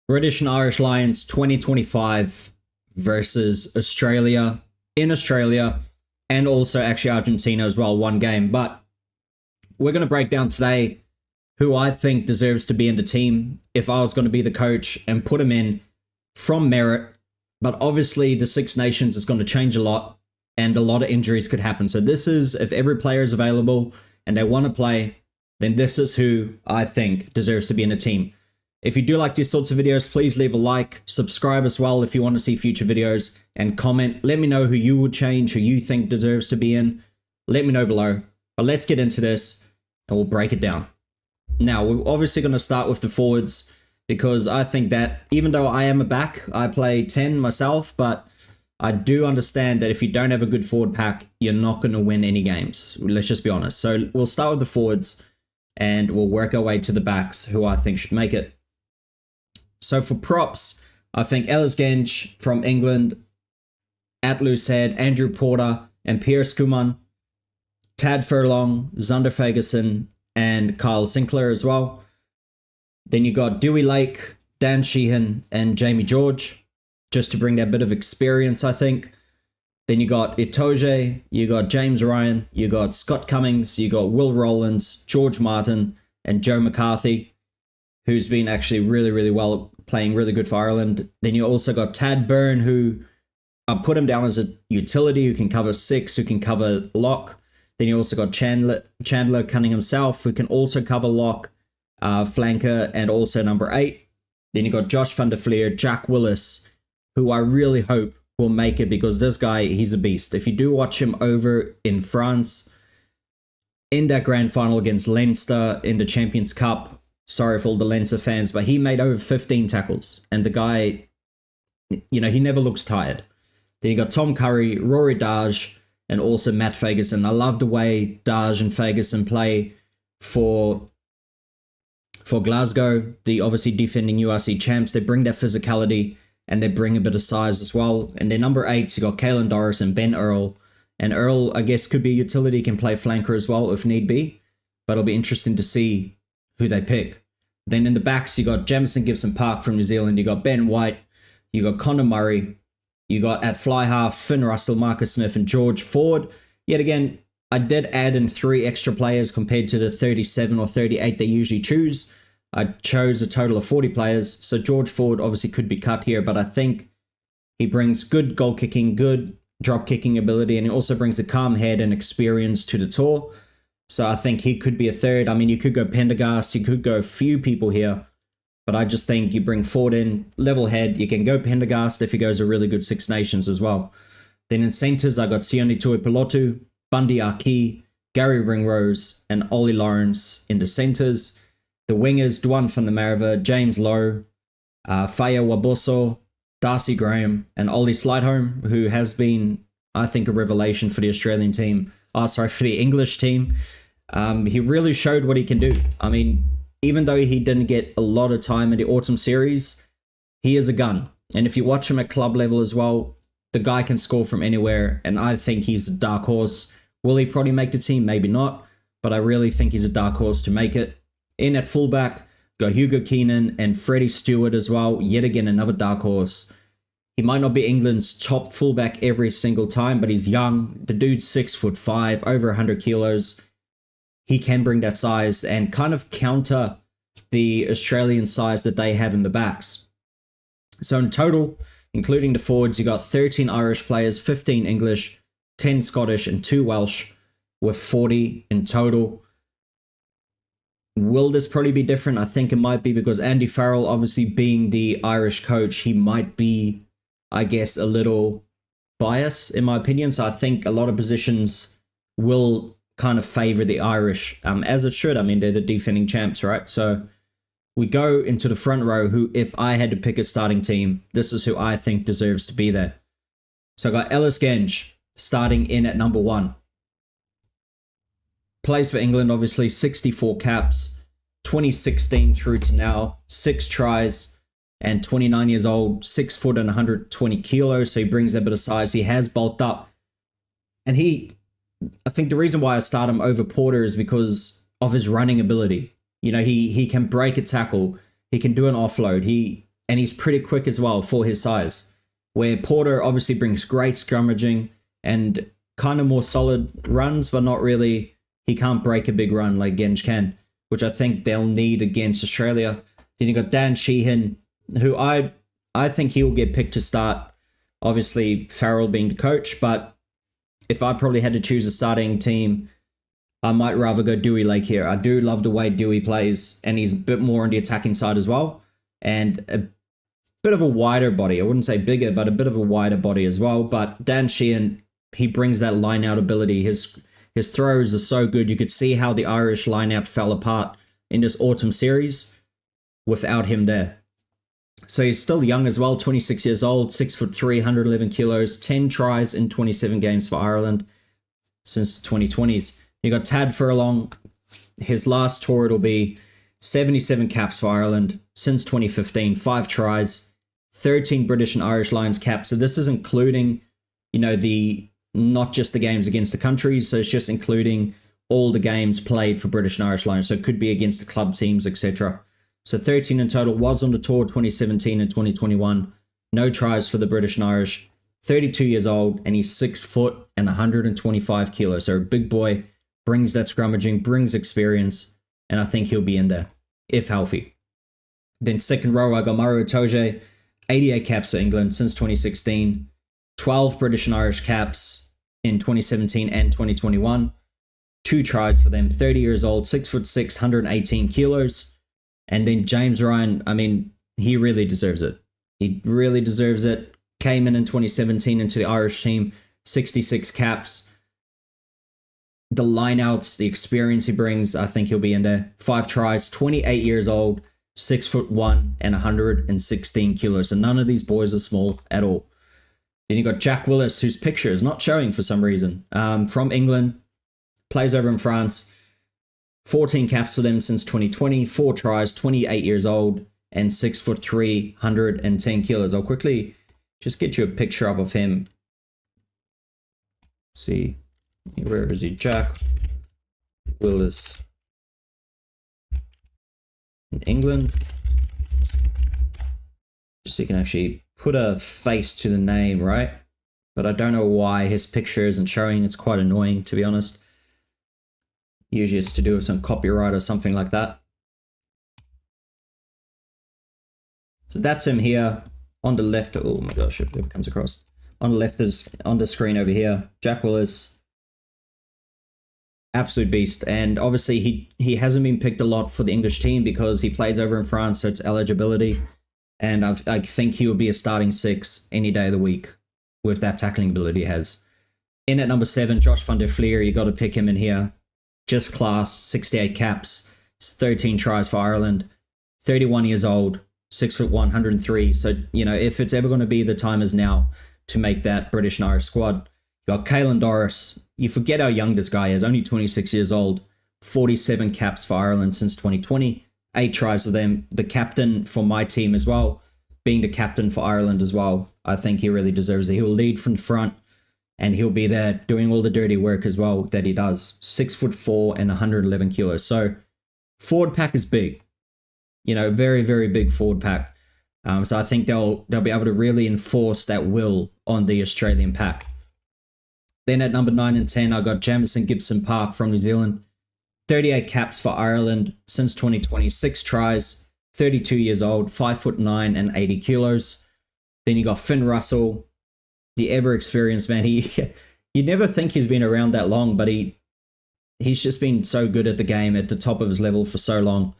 British and Irish Lions 2025 versus Australia in Australia, and also actually Argentina as well, one game. But we're going to break down today who I think deserves to be in the team if I was going to be the coach and put him in from merit. But obviously the Six Nations is going to change a lot and a lot of injuries could happen. So this is, if every player is available and they want to play, then this is who I think deserves to be in the team. If you do like these sorts of videos, please leave a like, subscribe as well if you want to see future videos, and comment. Let me know who you would change, who you think deserves to be in. Let me know below. But let's get into this and we'll break it down. Now, we're obviously going to start with the forwards because I think that even though I am a back, I play 10 myself, but I do understand that if you don't have a good forward pack, you're not going to win any games. Let's just be honest. So we'll start with the forwards and we'll work our way to the backs, who I think should make it. So for props, I think Ellis Genge from England, at Loosehead, Andrew Porter and Piers Kuman, Tad Furlong, Zander Fagerson, and Kyle Sinclair as well. Then you got Dewey Lake, Dan Sheehan, and Jamie George, just to bring that bit of experience, I think. Then you got Itoje, you got James Ryan, you got Scott Cummings, you got Will Rowlands, George Martin, and Joe McCarthy, who's been actually really well, playing really good for Ireland. Then you also got Tad Byrne, who I put him down as a utility who can cover 6, who can cover lock. Then you also got Chandler Cunningham himself, who can also cover lock, flanker, and also number 8. Then you got Josh van der Fleer, Jack Willis, who I really hope will make it because this guy, he's a beast. If you do watch him over in France, in that grand final against Leinster in the Champions Cup, sorry for all the Leinster fans, but he made over 15 tackles. And the guy, you know, he never looks tired. Then you got Tom Curry, Rory Darge, and also Matt Fagerson. I love the way Darge and Fagerson play for Glasgow, the obviously defending URC champs. They bring that physicality and they bring a bit of size as well. And then number 8, you got Caelan Doris and Ben Earl. And Earl, I guess, could be a utility, can play flanker as well if need be. But it'll be interesting to see who they pick. Then in the backs, you got Jamison Gibson Park from New Zealand. You got Ben White. You got Connor Murray. You got at fly half, Finn Russell, Marcus Smith, and George Ford. Yet again, I did add in 3 extra players compared to the 37 or 38 they usually choose. I chose a total of 40 players. So George Ford obviously could be cut here, but I think he brings good goal kicking, good drop kicking ability, and he also brings a calm head and experience to the tour. So I think he could be a third. I mean, you could go Pendergast, you could go a few people here, but I just think you bring Ford in, level head. You can go Pendergast if he goes a really good Six Nations as well. Then in centres, I got Sione Tuipulotu, Bundy Aki, Gary Ringrose, and Ollie Lawrence in the centres. The wingers, Dwan van der Merwe, James Lowe, Faya Waboso, Darcy Graham, and Ollie Slideholm, who has been, I think, a revelation for the Australian team. Oh, sorry, for the English team. He really showed what he can do. I mean, even though he didn't get a lot of time in the autumn series, he is a gun. And if you watch him at club level as well, the guy can score from anywhere. And I think he's a dark horse. Will he probably make the team? Maybe not. But I really think he's a dark horse to make it. In at fullback, got Hugo Keenan and Freddie Stewart as well. Yet again, another dark horse. He might not be England's top fullback every single time, but he's young. The dude's 6'5", over 100 kilos. He can bring that size and kind of counter the Australian size that they have in the backs. So in total, including the forwards, you got 13 Irish players, 15 English, 10 Scottish, and 2 Welsh, with 40 in total. Will this probably be different? I think it might be because Andy Farrell, obviously being the Irish coach, he might be, I guess, a little biased in my opinion. So I think a lot of positions will kind of favor the Irish, as it should. I mean, they're the defending champs, right? So we go into the front row, who, if I had to pick a starting team, this is who I think deserves to be there. So I got Ellis Genge starting in at number 1. Plays for England, obviously, 64 caps, 2016 through to now, 6 tries, and 29 years old, 6 foot and 120 kilos, so he brings a bit of size. He has bulked up. And I think the reason why I start him over Porter is because of his running ability. You know, he can break a tackle, he can do an offload, and he's pretty quick as well for his size. Where Porter obviously brings great scrummaging and kind of more solid runs, but not really. He can't break a big run like Genge can, which I think they'll need against Australia. Then you got Dan Sheehan, who I think he will get picked to start. Obviously, Farrell being the coach, but if I probably had to choose a starting team, I might rather go Dewey Lake here. I do love the way Dewey plays, and he's a bit more on the attacking side as well, and a bit of a wider body. I wouldn't say bigger, but a bit of a wider body as well. But Dan Sheehan, he brings that line-out ability. His throws are so good. You could see how the Irish line-out fell apart in this autumn series without him there. So he's still young as well, 26 years old, 6'3", 111 kilos, 10 tries in 27 games for Ireland since the 2020s. You got Tad Furlong. His last tour, it'll be 77 caps for Ireland since 2015, 5 tries, 13 British and Irish Lions caps. So this is including, the not just the games against the countries. So it's just including all the games played for British and Irish Lions. So it could be against the club teams, etc. So 13 in total, was on the tour 2017 and 2021. No tries for the British and Irish. 32 years old, and he's 6 foot and 125 kilos. So a big boy, brings that scrummaging, brings experience, and I think he'll be in there, if healthy. Then second row, I got Mario Itoje, 88 caps for England since 2016. 12 British and Irish caps in 2017 and 2021. 2 tries for them, 30 years old, 6'6", 118 kilos. And then James Ryan, he really deserves it. He really deserves it. Came in 2017 into the Irish team, 66 caps. The lineouts, the experience he brings, I think he'll be in there. 5 tries, 28 years old, 6'1", and 116 kilos. So none of these boys are small at all. Then you got Jack Willis, whose picture is not showing for some reason. From England, plays over in France. 14 caps for them since 2020, 4 tries, 28 years old, and 6'3", 110 kilos. I'll quickly just get you a picture up of him. Let's see, where is he? Jack Willis in England. Just so you can actually put a face to the name, right? But I don't know why his picture isn't showing. It's quite annoying, to be honest. Usually it's to do with some copyright or something like that. So that's him here on the left. Oh my gosh, if it ever comes across. On the left is on the screen over here. Jack Willis. Absolute beast. And obviously he hasn't been picked a lot for the English team because he plays over in France, so it's eligibility. And I think he will be a starting 6 any day of the week with that tackling ability he has. In at number 7, Josh van der Fleer. You got to pick him in here. Just class, 68 caps, 13 tries for Ireland, 31 years old, 6'1", 103. So, if it's ever going to be the time is now to make that British and Irish squad. You got Caelan Doris. You forget how young this guy is, only 26 years old, 47 caps for Ireland since 2020, 8 tries for them. The captain for my team as well, being the captain for Ireland as well. I think he really deserves it. He'll lead from the front. And he'll be there doing all the dirty work as well that he does. 6'4" and 111 kilos. So forward pack is big. Very, very big forward pack. So I think they'll be able to really enforce that will on the Australian pack. Then at number 9 and 10, I got Jamison Gibson Park from New Zealand. 38 caps for Ireland since 2020. 6 tries. 32 years old. 5'9" and 80 kilos. Then you got Finn Russell, the ever-experienced man. You never think he's been around that long, but he's just been so good at the game at the top of his level for so long.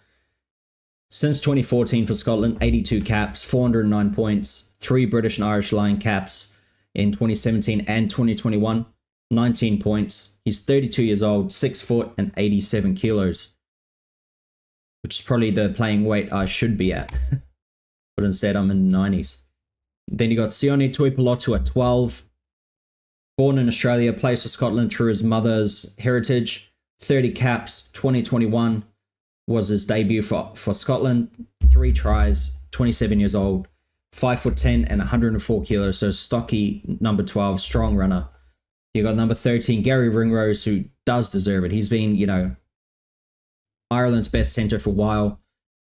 Since 2014 for Scotland, 82 caps, 409 points, 3 British and Irish Lion caps in 2017 and 2021, 19 points. He's 32 years old, 6 foot and 87 kilos, which is probably the playing weight I should be at. But instead, I'm in the 90s. Then you got Sione Tuipulotu at 12. Born in Australia, plays for Scotland through his mother's heritage. 30 caps, 2021 was his debut for Scotland. 3 tries, 27 years old, 5'10" and 104 kilos. So stocky, number 12, strong runner. You got number 13, Gary Ringrose, who does deserve it. He's been, Ireland's best centre for a while.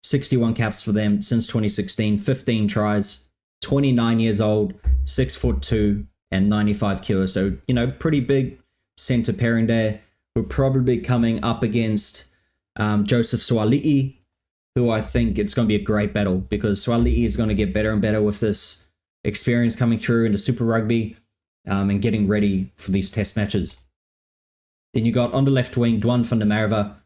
61 caps for them since 2016, 15 tries, 29 years old, 6'2", and 95 kilos. So, pretty big center pairing there. We're probably coming up against Joseph Suali'i, who I think it's going to be a great battle because Suali'i is going to get better and better with this experience coming through into Super Rugby and getting ready for these test matches. Then you got on the left wing, Duan van der Merwe.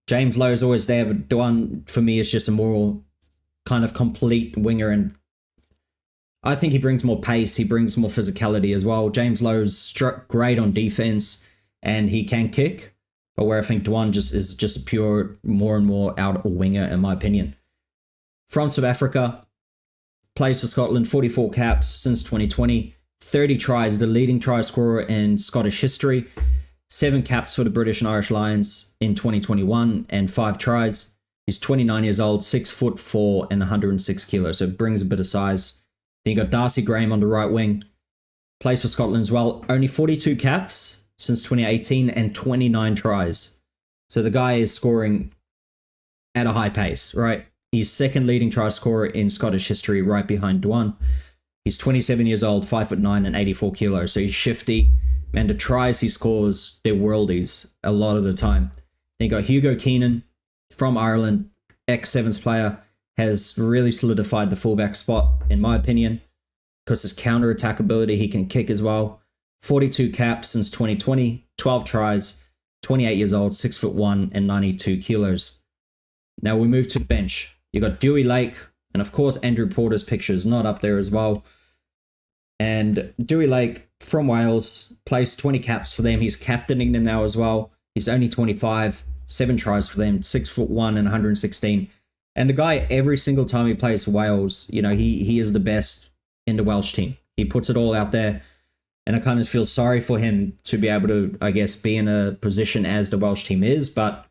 James Lowe is always there, but Duan, for me, is just a more kind of complete winger, and I think he brings more pace, he brings more physicality as well. James Lowe's great on defense, and he can kick, but where I think Duan is just a pure, more and more out winger, in my opinion. From South Africa, plays for Scotland, 44 caps since 2020, 30 tries, the leading try scorer in Scottish history, 7 caps for the British and Irish Lions in 2021, and 5 tries. He's 29 years old, 6'4", and 106 kilos, so it brings a bit of size. Then you got Darcy Graham on the right wing, plays for Scotland as well, only 42 caps since 2018 and 29 tries. So the guy is scoring at a high pace, right? He's second leading try scorer in Scottish history, right behind Duan. He's 27 years old, 5'9", and 84 kilos, so he's shifty. And the tries he scores, they're worldies a lot of the time. Then you got Hugo Keenan from Ireland, ex-Sevens player, has really solidified the fullback spot, in my opinion, because his counter-attack ability, he can kick as well. 42 caps since 2020, 12 tries, 28 years old, 6'1", and 92 kilos. Now we move to the bench. You got Dewey Lake, and of course Andrew Porter's picture is not up there as well. And Dewey Lake from Wales plays 20 caps for them. He's captaining them now as well. He's only 25, 7 tries for them, 6'1" and 116. And the guy, every single time he plays for Wales, he is the best in the Welsh team. He puts it all out there. And I kind of feel sorry for him to be able to, I guess, be in a position as the Welsh team is, but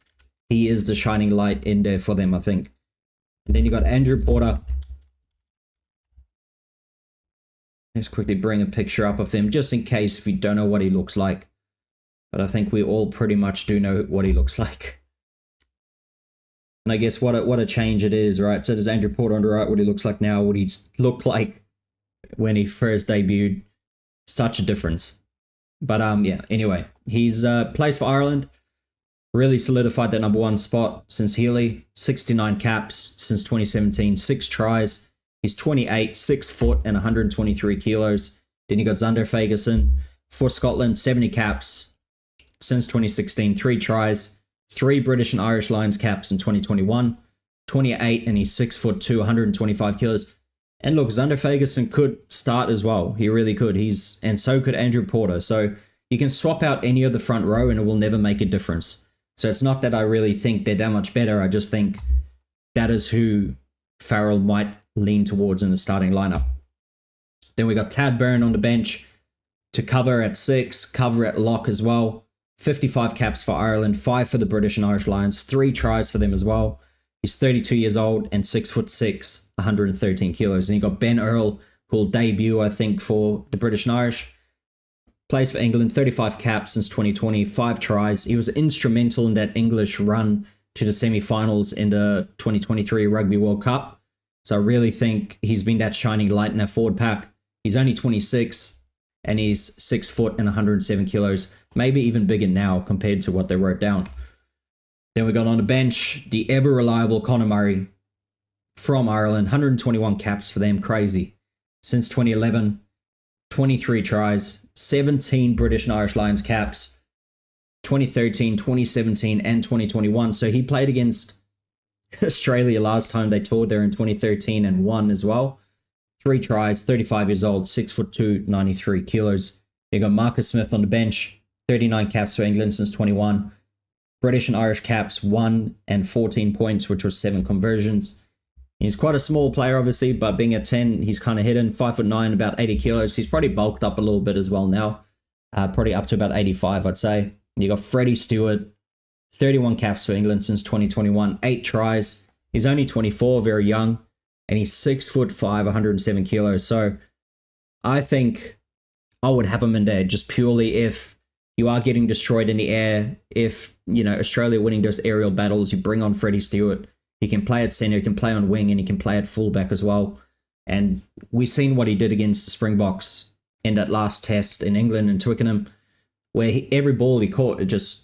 he is the shining light in there for them, I think. And then you got Andrew Porter. Let's quickly bring a picture up of him, just in case if you don't know what he looks like. But I think we all pretty much do know what he looks like. And I guess what a change it is, right? So there's Andrew Porter on the right, what he looks like now, what he looked like when he first debuted. Such a difference. But yeah, anyway, he's plays for Ireland. Really solidified that number 1 spot since Healy. 69 caps since 2017, 6 tries. He's 28, 6 foot, and 123 kilos. Then you got Zander Fagerson for Scotland, 70 caps since 2016, 3 tries, 3 British and Irish Lions caps in 2021, 28, and he's 6'2", 125 kilos. And look, Zander Fagerson could start as well. He really could. And so could Andrew Porter. So you can swap out any of the front row and it will never make a difference. So it's not that I really think they're that much better. I just think that is who Farrell might lean towards in the starting lineup. Then we got Tad Byrne on the bench to cover at 6, cover at lock as well. 55 caps for Ireland, 5 for the British and Irish Lions, 3 tries for them as well. He's 32 years old and 6'6", 113 kilos. And you got Ben Earl, who will debut, I think, for the British and Irish. Plays for England, 35 caps since 2020, 5 tries. He was instrumental in that English run to the semi-finals in the 2023 Rugby World Cup. So I really think he's been that shining light in that forward pack. He's only 26 and he's 6 foot and 107 kilos. Maybe even bigger now compared to what they wrote down. Then we got on the bench, the ever-reliable Conor Murray from Ireland. 121 caps for them, crazy. Since 2011, 23 tries, 17 British and Irish Lions caps, 2013, 2017, and 2021. So he played against Australia last time they toured there in 2013 and won as well. 3 tries, 35 years old, 6'2", 93 kilos. You got Marcus Smith on the bench, 39 caps for England since 21. British and Irish caps, 1 and 14 points, which was 7 conversions. He's quite a small player, obviously, but being a 10, he's kind of hidden. 5'9", about 80 kilos. He's probably bulked up a little bit as well now. Probably up to about 85, I'd say. You got Freddie Stewart, 31 caps for England since 2021, 8 tries. He's only 24, very young, and he's 6'5", 107 kilos. So I think I would have him in there just purely if you are getting destroyed in the air. If, Australia winning those aerial battles, you bring on Freddie Stewart. He can play at centre, he can play on wing, and he can play at fullback as well. And we've seen what he did against the Springboks in that last test in England and Twickenham, where every ball he caught,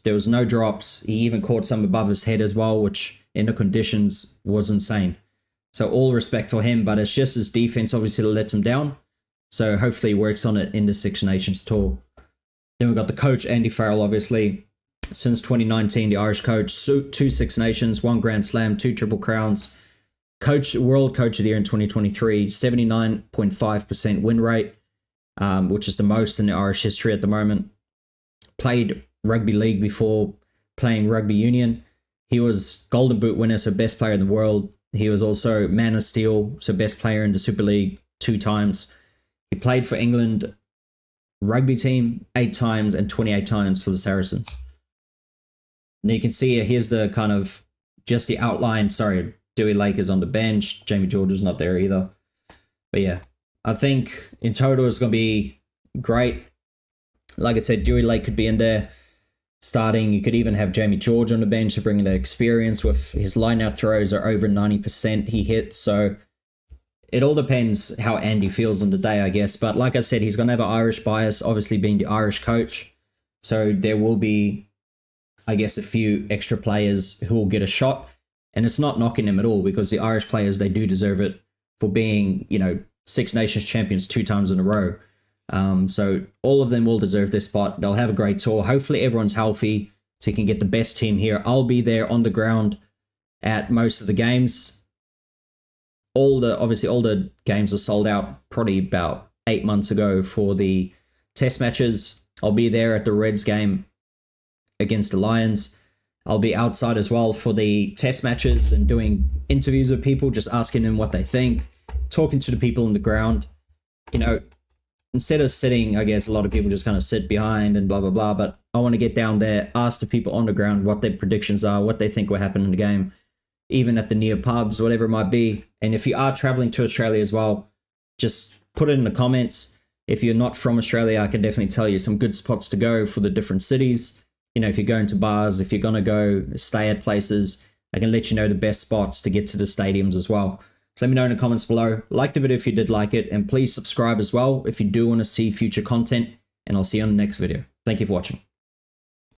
there was no drops. He even caught some above his head as well, which in the conditions was insane. So all respect for him, but it's just his defense obviously that lets him down. So hopefully he works on it in the Six Nations tour. Then we've got the coach, Andy Farrell, obviously. Since 2019, the Irish coach, 2 Six Nations, 1 Grand Slam, 2 Triple Crowns. World Coach of the Year in 2023, 79.5% win rate, which is the most in the Irish history at the moment. Played rugby league before playing rugby union. He was Golden Boot winner, so best player in the world. He was also Man of Steel, so best player in the Super League 2 times. He played for England rugby team 8 times and 28 times for the Saracens. And you can see here's the kind of just the outline. Sorry, Dewey Lake is on the bench. Jamie George is not there either. But yeah, I think in total it's going to be great. Like I said, Dewey Lake could be in there starting. You could even have Jamie George on the bench to bring the experience. With his line-out throws are over 90% he hits. So it all depends how Andy feels on the day, I guess. But like I said, he's going to have an Irish bias, obviously being the Irish coach. So there will be, I guess, a few extra players who will get a shot. And it's not knocking them at all, because the Irish players, they do deserve it for being, Six Nations champions 2 times in a row. So all of them will deserve this spot. They'll have a great tour. Hopefully everyone's healthy so you can get the best team here. I'll be there on the ground at most of the games. Obviously all the games are sold out probably about 8 months ago for the test matches. I'll be there at the Reds game against the Lions. I'll be outside as well for the test matches and doing interviews with people, just asking them what they think, talking to the people on the ground. Instead of sitting, I guess a lot of people just kind of sit behind and blah, blah, blah. But I want to get down there, ask the people on the ground what their predictions are, what they think will happen in the game, even at the near pubs, whatever it might be. And if you are traveling to Australia as well, just put it in the comments. If you're not from Australia, I can definitely tell you some good spots to go for the different cities. If you're going to bars, if you're going to go stay at places, I can let you know the best spots to get to the stadiums as well. So let me know in the comments below. Like the video if you did like it, and please subscribe as well if you do want to see future content, and I'll see you on the next video. Thank you for watching.